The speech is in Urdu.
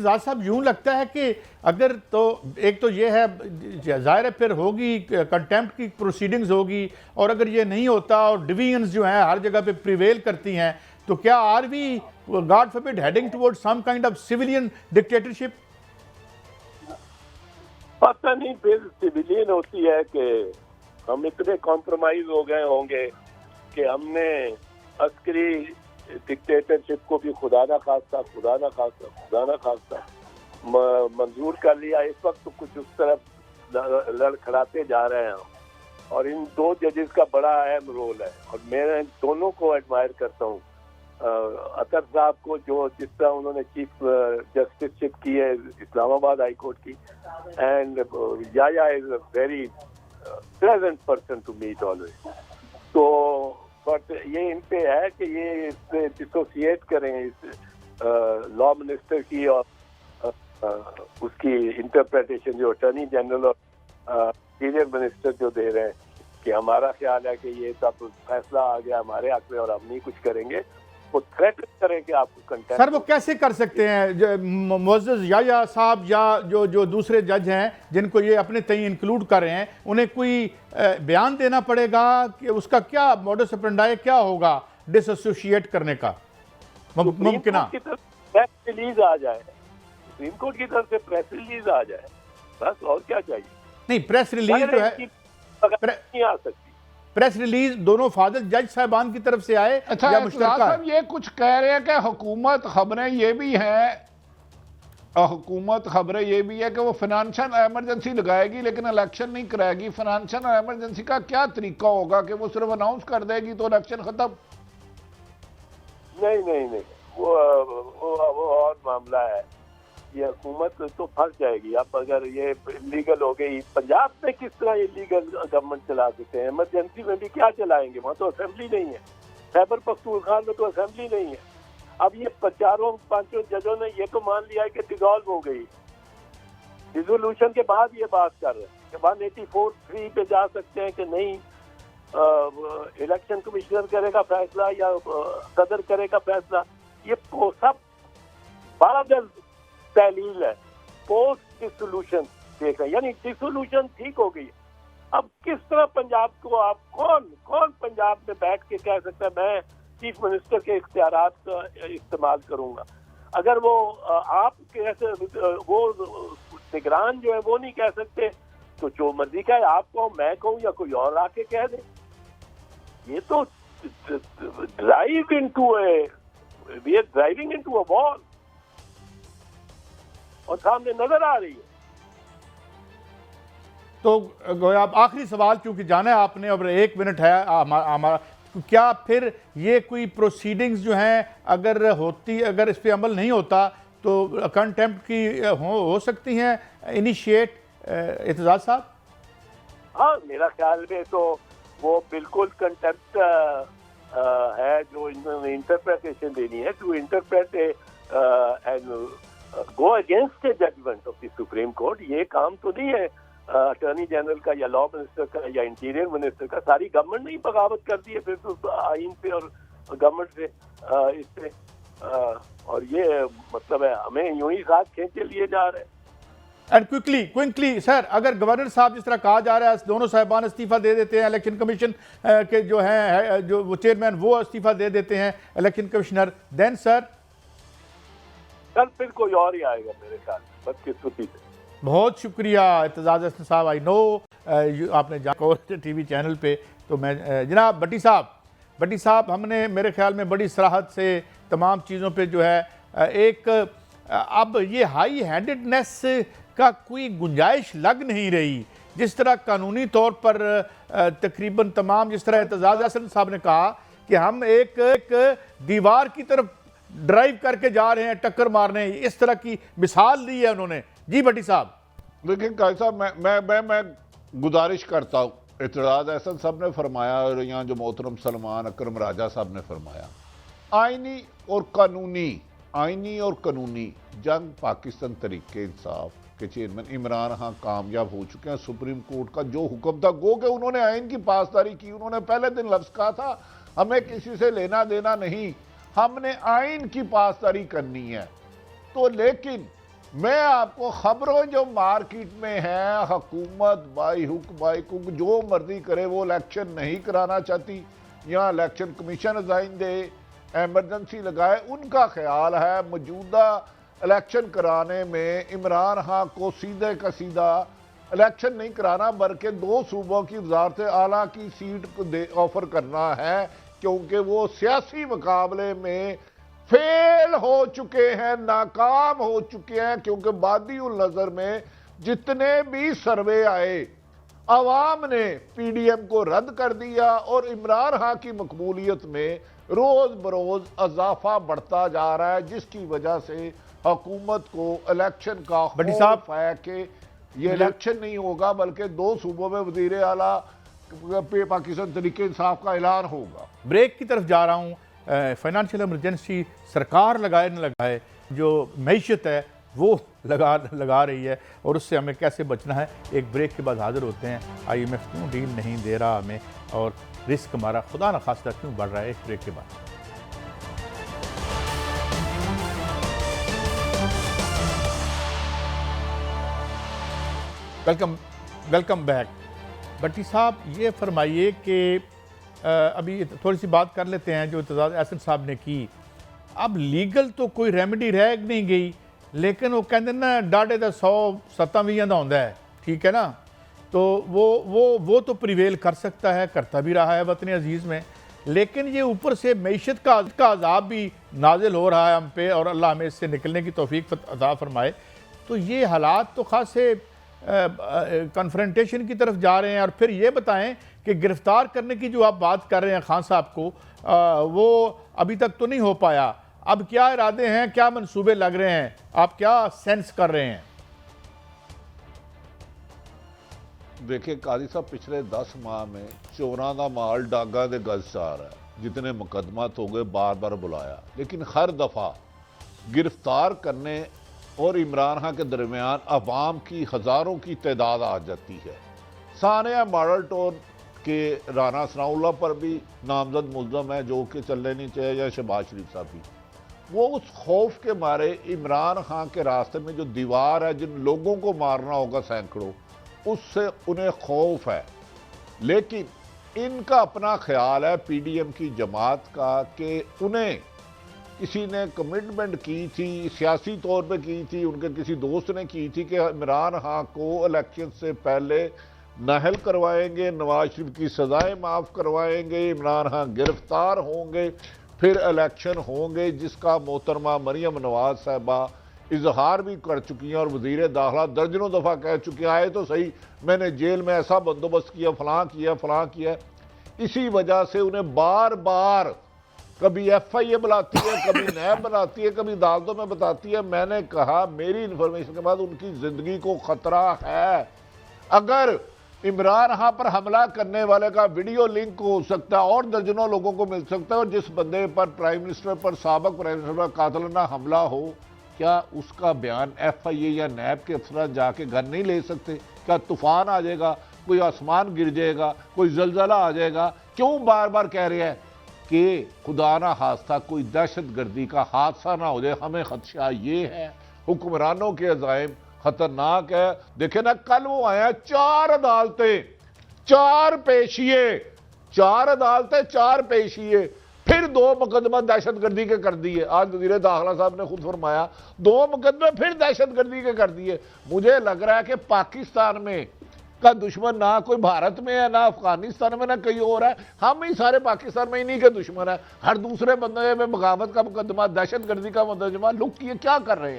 زاد صاحب یوں لگتا ہے کہ اگر تو ایک تو یہ ہے ظاہر ہے پھر ہوگی کنٹیمپٹ کی پروسیڈنگز ہوگی، اور اگر یہ نہیں ہوتا اور ڈویژنز جو ہیں ہر جگہ پہ پریویل کرتی ہیں تو کیا are we god forbid heading toward some kind of civilian dictatorship? پتہ نہیں پھر سیویلین ہوتی ہے کہ ہم اتنے کمپرومائز ہو گئے ہوں گے کہ ہم نے عسکری ڈکٹیٹرشپ کو بھی خدا نہ خواستہ منظور کر لیا. اس وقت تو کچھ اس طرف لڑکھڑاتے جا رہے ہیں اور ان دو ججز کا بڑا اہم رول ہے اور میں دونوں کو ایڈمائر کرتا ہوں. اطہر صاحب کو جو جس طرح انہوں نے چیف جسٹس شپ کی ہے اسلام آباد ہائی کورٹ کی، اینڈ یایا is a very pleasant person to meet always. تو بٹ یہ ان پہ ہے کہ یہ اس سے ڈسوسیٹ کریں اس لا منسٹر کی اور اس کی انٹرپریٹیشن جو اٹارنی جنرل اور سینئر منسٹر جو دے رہے ہیں کہ ہمارا خیال ہے کہ یہ سب فیصلہ آ گیا ہمارے حق میں اور ہم نہیں کچھ کریں گے. وہ تھریٹ کریں کہ آپ کو کنٹینٹ. سر وہ کیسے کر سکتے ہیں معزز یایا صاحب یا جو دوسرے جج ہیں جن کو یہ اپنے تئیں انکلوڈ کر رہے ہیں، انہیں کوئی بیان دینا پڑے گا کہ اس کا کیا موڈس اپرنڈائی کیا ہوگا ڈس ایسوشیٹ کرنے کا ممکنہ؟ پریس ریلیز آ جائے، سپریم کورٹ کی طرف سے پریس ریلیز آ جائے بس، اور کیا چاہیے. نہیں پریس ریلیز جو ہے نہیں آ سکتی. پریس ریلیز دونوں فاضل جج صاحبان کی طرف سے آئے یا مشترکہ ہے؟ یہ کچھ کہہ رہے ہیں کہ حکومت خبریں یہ بھی ہے کہ وہ فنانشل ایمرجنسی لگائے گی لیکن الیکشن نہیں کرائے گی. فنانشل ایمرجنسی کا کیا طریقہ ہوگا کہ وہ صرف اناؤنس کر دے گی تو الیکشن ختم؟ نہیں وہ اور معاملہ ہے. یہ حکومت تو پھنس جائے گی. اب اگر یہ لیگل ہو گئی، پنجاب میں کس طرح یہ لیگل گورنمنٹ چلا سکتے ہیں؟ ایمرجنسی میں بھی کیا چلائیں گے؟ وہاں تو اسمبلی نہیں ہے. خیبر پختونخوا میں تو اسمبلی نہیں ہے. اب یہ چاروں پانچوں ججوں نے یہ تو مان لیا ہے کہ ڈیزالو ہو گئی. ریزولوشن کے بعد یہ بات کر رہے ہیں کہ 184(3) پہ جا سکتے ہیں کہ نہیں، الیکشن کمشنر کرے گا فیصلہ یا صدر کرے گا فیصلہ. یہ سب بڑا تحلیل ہے پوسٹ ڈسولوشن دیکھ رہے ہیں. یعنی ڈسولوشن ٹھیک ہو گئی. اب کس طرح پنجاب کو آپ کون پنجاب میں بیٹھ کے کہہ سکتا ہے میں چیف منسٹر کے اختیارات کا استعمال کروں گا؟ اگر وہ آپ کیسے وہ نگران جو ہے وہ نہیں کہہ سکتے تو جو مرضی کہے، آپ کو میں کہوں یا کوئی اور آ کے کہہ دے. یہ تو وی آر ڈرائیونگ انٹو اے وال اور سامنے نظر آ رہی ہے. تو گویا اب آخری سوال چونکہ جانا ہے آپ نے، اب 1 منٹ ہے ہمارا، کیا پھر یہ کوئی پروسیڈنگز جو ہیں اگر اس پہ عمل نہیں ہوتا تو کنٹیمپٹ کی ہو سکتی ہیں انیشیٹ اعتزاز صاحب؟ ہاں میرا خیال میں تو وہ بالکل کنٹیمپٹ ہے جو انہوں نے انٹرپریٹیشن دینی ہے to interpret and go against a judgement of the supreme court. یہ کام تو نہیں ہے اٹارنی جنرل کا یا لا منسٹر کا یا انٹیریئر منسٹر کا. ساری گورنمنٹ نے ہی بغاوت کر دی ہے پھر تو آئین پہ اور گورنمنٹ سے اس پہ. اور یہ مطلب ہے ہمیں یوں ہی ساتھ کھینچے لیے جا رہے ہیں. اینڈ کوئکلی سر، اگر گورنر صاحب جس طرح کہا جا رہا ہے دونوں صاحبان استعفیٰ دے دیتے ہیں، الیکشن کمیشن کے جو ہیں جو وہ چیئرمین وہ استعفیٰ دے دیتے ہیں، الیکشن کمشنر، دین سر کل پھر کوئی اور ہی آئے گا میرے خیال میں بدقسمتی سے. بہت شکریہ اعتزاز احسن صاحب. آئی نو آپ نے ٹی وی چینل پہ تو میں جناب بٹی صاحب ہم نے میرے خیال میں بڑی صراحت سے تمام چیزوں پہ جو ہے ایک اب یہ ہائی ہینڈڈنیس کا کوئی گنجائش لگ نہیں رہی. جس طرح قانونی طور پر تقریباً تمام، جس طرح اعتزاز احسن صاحب نے کہا کہ ہم ایک دیوار کی طرف ڈرائیو کر کے جا رہے ہیں ٹکر مارنے، اس طرح کی مثال دی ہے انہوں نے. جی بٹی صاحب. لیکن قائد صاحب میں گزارش کرتا ہوں، اعتزاز احسن صاحب نے فرمایا اور یہاں جو محترم سلمان اکرم راجہ صاحب نے فرمایا، آئینی اور قانونی جنگ پاکستان تحریک انصاف کے چیئرمین عمران خان کامیاب ہو چکے ہیں. سپریم کورٹ کا جو حکم تھا گو کہ انہوں نے آئین کی پاسداری کی. انہوں نے پہلے دن لفظ کہا تھا ہمیں کسی سے لینا دینا نہیں، ہم نے آئین کی پاسداری کرنی ہے. تو لیکن میں آپ کو خبروں جو مارکیٹ میں ہیں، حکومت بائی حک بائی کک جو مرضی کرے وہ الیکشن نہیں کرانا چاہتی، یہاں الیکشن کمیشن ریزائن دے، ایمرجنسی لگائے، ان کا خیال ہے موجودہ الیکشن کرانے میں عمران خان کو سیدھے کا سیدھا الیکشن نہیں کرانا بلکہ 2 صوبوں کی وزارت اعلیٰ کی سیٹ کو آفر کرنا ہے، کیونکہ وہ سیاسی مقابلے میں فیل ہو چکے ہیں، ناکام ہو چکے ہیں، کیونکہ بادی النظر میں جتنے بھی سروے آئے عوام نے پی ڈی ایم کو رد کر دیا اور عمران خان کی مقبولیت میں روز بروز اضافہ بڑھتا جا رہا ہے، جس کی وجہ سے حکومت کو الیکشن کا خوف ہے کہ یہ الیکشن نہیں ہوگا بلکہ 2 صوبوں میں وزیر اعلیٰ پاکستان تحریک انصاف کا اعلان ہوگا۔ بریک کی طرف جا رہا ہوں۔ فائنانشیل ایمرجنسی سرکار لگائے نہ لگائے، جو معیشت ہے وہ لگا رہی ہے، اور اس سے ہمیں کیسے بچنا ہے، ایک بریک کے بعد حاضر ہوتے ہیں۔ آئی ایم ایف کیوں ڈیل نہیں دے رہا ہمیں، اور رسک ہمارا خدا نخواستہ کیوں بڑھ رہا ہے، ایک بریک کے بعد۔ Welcome back. بٹی صاحب یہ فرمائیے کہ ابھی تھوڑی سی بات کر لیتے ہیں جو اعتزاز احسن صاحب نے کی۔ اب لیگل تو کوئی ریمیڈی رہ نہیں گئی، لیکن وہ کہتے ہیں نا ڈاڑے دا 100 27 دا ہوندہ ہے، ٹھیک ہے نا، تو وہ تو پریویل کر سکتا ہے، کرتا بھی رہا ہے وطن عزیز میں، لیکن یہ اوپر سے معیشت کا عذاب بھی نازل ہو رہا ہے ہم پہ، اور اللہ ہمیں اس سے نکلنے کی توفیق عطا فرمائے۔ تو یہ حالات تو خاصے کنفرنٹیشن کی طرف جا رہے ہیں، اور پھر یہ بتائیں کہ گرفتار کرنے کی جو آپ بات کر رہے ہیں خان صاحب کو، وہ ابھی تک تو نہیں ہو پایا۔ اب کیا ارادے ہیں، کیا منصوبے لگ رہے ہیں، آپ کیا سینس کر رہے ہیں؟ دیکھیں قاضی صاحب، پچھلے 10 ماہ میں چوراں دا مال ڈاگا دے گز سے آ رہا ہے، جتنے مقدمات ہو گئے بار بار بلایا، لیکن ہر دفعہ گرفتار کرنے اور عمران خان کے درمیان عوام کی ہزاروں کی تعداد آ جاتی ہے۔ ثانیہ ماڈل ٹاؤن کے رانا ثناء اللہ پر بھی نامزد ملزم ہے، جو کہ چلنے نہیں چاہیے، یا شہباز شریف صاحب بھی۔ وہ اس خوف کے مارے عمران خان کے راستے میں جو دیوار ہے، جن لوگوں کو مارنا ہوگا سینکڑوں، اس سے انہیں خوف ہے۔ لیکن ان کا اپنا خیال ہے پی ڈی ایم کی جماعت کا کہ انہیں کسی نے کمٹمنٹ کی تھی، سیاسی طور پہ کی تھی، ان کے کسی دوست نے کی تھی کہ عمران خان کو الیکشن سے پہلے نااہل کروائیں گے، نواز شریف کی سزائیں معاف کروائیں گے، عمران خان گرفتار ہوں گے، پھر الیکشن ہوں گے، جس کا محترمہ مریم نواز صاحبہ اظہار بھی کر چکی ہیں، اور وزیر داخلہ درجنوں دفعہ کہہ چکی ہیں، آئے تو صحیح، میں نے جیل میں ایسا بندوبست کیا، فلاں کیا۔ اسی وجہ سے انہیں بار بار کبھی ایف آئی اے بلاتی ہے، کبھی نیب بلاتی ہے، کبھی عدالتوں میں بتاتی ہے۔ میں نے کہا میری انفارمیشن کے بعد ان کی زندگی کو خطرہ ہے۔ اگر عمران خان پر حملہ کرنے والے کا ویڈیو لنک ہو سکتا ہے اور درجنوں لوگوں کو مل سکتا ہے، اور جس بندے پر پرائم منسٹر پر، سابق پرائم منسٹر پر قاتلانہ حملہ ہو، کیا اس کا بیان ایف آئی اے یا نیب کے افسران جا کے گن نہیں لے سکتے؟ کیا طوفان آ جائے گا، کوئی آسمان گر جائے گا، کوئی زلزلہ آ جائے گا؟ کیوں بار بار کہہ رہے ہیں کہ خدا نہ خواستہ کوئی دہشت گردی کا حادثہ نہ ہو جائے؟ ہمیں خدشہ یہ ہے۔ حکمرانوں کے عزائم خطرناک ہے۔ دیکھیں نا، کل وہ آیا 4 عدالتیں، 4 پیشیے، 4 عدالتیں، 4 پیشیے، پھر 2 مقدمہ دہشت گردی کے کر دیے۔ آج وزیر داخلہ صاحب نے خود فرمایا 2 مقدمے پھر دہشت گردی کے کر دیے۔ مجھے لگ رہا ہے کہ پاکستان میں کا دشمن نہ کوئی بھارت میں ہے، نہ افغانستان میں، نہ کہیں اور ہے، ہم ہی سارے پاکستان میں انہی کے دشمن ہیں۔ ہر دوسرے بندے میں بغاوت کا مقدمہ، دہشت گردی کا مقدمہ، لوگ یہ کیا کر رہے ہیں؟